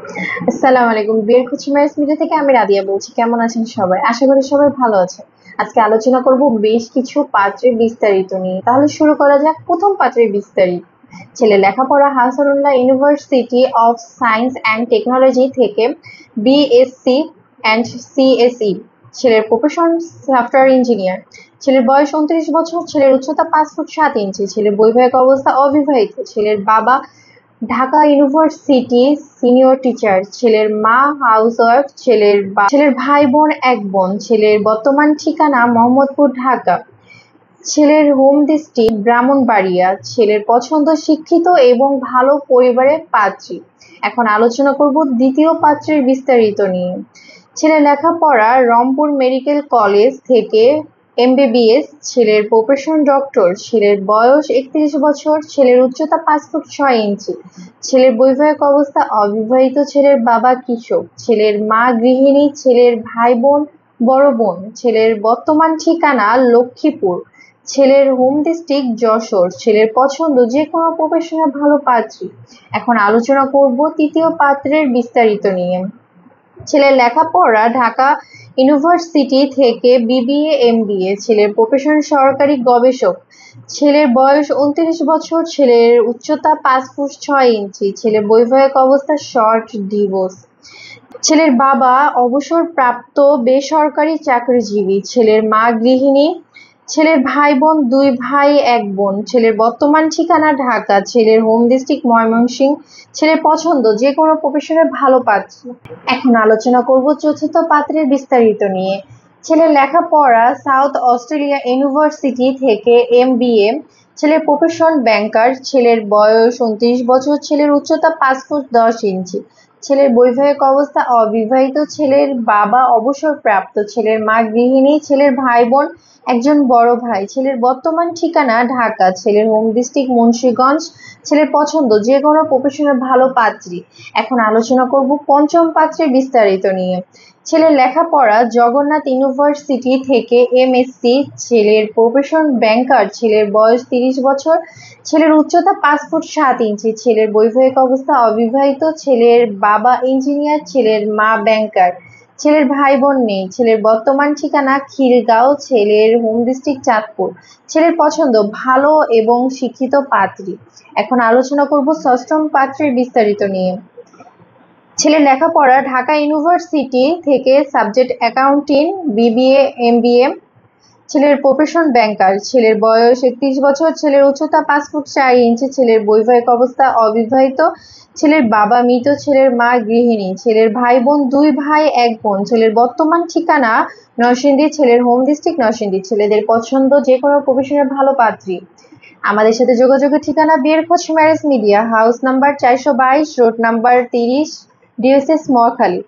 আসসালামু আলাইকুম। বিয়ের খুশি ম্যারেজ মিডিয়া থেকে আমি রাদিয়া বলছি। কেমন আছেন সবাই? আশা করি সবাই ভালো আছেন। আজকে আলোচনা করব বেশ কিছু পাত্রের বিস্তারিত নিয়ে। তাহলে শুরু করা যাক। প্রথম পাত্রের বিস্তারিত। ছেলে লেখাপড়া Hasanullah university of science and technology থেকে বিএসসি অ্যান্ড সিএসই। ছেলের প্রফেশন সফটওয়্যার ইঞ্জিনিয়ার। ছেলের বয়স 29 বছর। ছেলের উচ্চতা 5 ফুট 7 ইঞ্চি। ছেলের বৈবাহিক অবস্থা অবিবাহিত। ছেলের বাবা ঢাকা ইউনিভার্সিটি সিনিয়র টিচার। ছেলের মা হাউসওয়াইফ। ছেলের ভাই বোন এক বোন। ছেলের বর্তমান ঠিকানা মোহাম্মদপুর, ঢাকা। ছেলের হোম ডিস্ট্রিক্ট ব্রাহ্মণবাড়িয়া। ছেলের পছন্দ শিক্ষিত এবং ভালো পরিবারের পাত্রী। এখন আলোচনা করব দ্বিতীয় পাত্রের বিস্তারিত নিয়ে। ছেলের লেখাপড়া রংপুর মেডিকেল কলেজ থেকে এমবিবিএস। ছেলের প্রফেশন ডক্টর। ছেলের বয়স 31 বছর। ছেলের উচ্চতা 5 ফুট 6 ইঞ্চি। ছেলের বৈবাহিক অবস্থা অবিবাহিত। ছেলের বাবা কৃষক। ছেলের মা গৃহিণী। ছেলের ভাই বোন বড় বোন। ছেলের বর্তমান ঠিকানা লক্ষ্মীপুর। ছেলের হোম ডিস্ট্রিক্ট যশোর। ছেলের পছন্দ যে কোনো প্রফেশনে ভালো পাত্রী। এখন আলোচনা করব তৃতীয় পাত্রের বিস্তারিত নিয়ে। ছেলের লেখাপড়া ঢাকা ইউনিভার্সিটি থেকে বিবিএ এমবিএ। ছেলের প্রফেশন সরকারি গবেষক। ছেলের বয়স 29 বছর। ছেলের উচ্চতা 5 ফুট 6 ইঞ্চি। ছেলের বৈবাহিক অবস্থা শর্ট ডিভোর্স। ছেলের বাবা অবসরপ্রাপ্ত বেসরকারি চাকরিজীবী। ছেলের মা গৃহিণী। ছেলের ভাই বোন 2 ভাই 1 বোন। ছেলের বর্তমান ঠিকানা ঢাকা। ছেলের হোম ডিস্ট্রিক্ট ময়মনসিংহ। ছেলের পছন্দ যে কোনো প্রফেশনে ভালো পাত্রী। এখন আলোচনা করব চতুর্থ পাত্রের বিস্তারিত নিয়ে। ছেলের লেখাপড়া সাউথ অস্ট্রেলিয়া ইউনিভার্সিটি থেকে এমবিএ। ছেলের প্রফেশন ব্যাংকার। ছেলের বয়স 29 বছর। ছেলের উচ্চতা 5 ফুট 10 ইঞ্চি। ছেলের বৈবাহিক অবস্থা অবিবাহিত। ছেলের বাবা অবসরপ্রাপ্ত। ছেলের মা গৃহিণী। ছেলের ভাই বোন একজন বড় ভাই। ছেলের বর্তমান ঠিকানা ঢাকা। ছেলের হোম ডিস্ট্রিক্ট মুন্সিগঞ্জ। ছেলের পছন্দ যে কোনো প্রফেশনে ভালো পাত্রী। এখন আলোচনা করব পঞ্চম পাত্রের বিস্তারিত নিয়ে। ছেলের লেখাপড়া জগন্নাথ ইউনিভার্সিটি থেকে এমএসসি। ছেলের প্রফেশন ব্যাংকার। ছেলের বয়স 30 বছর। ছেলের উচ্চতা 5 ফুট 7 ইঞ্চি। ছেলের বৈবাহিক অবস্থা অবিবাহিত। ছেলের বাবা ইঞ্জিনিয়ার। ছেলের মা ব্যাংকার। ছেলের ভাই বোন নেই। ছেলের বর্তমান ঠিকানা খিলগাঁও। ছেলের হোম ডিস্ট্রিক্ট চাঁদপুর। ছেলের পছন্দ ভালো এবং শিক্ষিত পাত্রী। এখন আলোচনা করব ষষ্ঠম পাত্রের বিস্তারিত নিয়ে। ছেলের লেখাপড়া ঢাকা ইউনিভার্সিটি থেকে সাবজেক্ট অ্যাকাউন্টিং বিবিএ এমবিএ। ছেলের প্রফেশন ব্যাংকার। ছেলের বয়স 31 বছর। ছেলের উচ্চতা 5 ফুট 4 ইঞ্চি। ছেলের বৈবাহিক অবস্থা অবিবাহিত। ছেলের বাবা মৃত। ছেলের মা গৃহিণী। ছেলের ভাই বোন 2 ভাই 1 বোন। ছেলের বর্তমান ঠিকানা নরসিংদী। ছেলের হোম ডিস্ট্রিক্ট নরসিংদী। ছেলেদের পছন্দ যে কোনো প্রফেশনে ভালো পাত্রী। আমাদের সাথে যোগাযোগের ঠিকানা বিয়ের খোঁজ marriage media, house number 422, road number 30, DSS Mohakhali.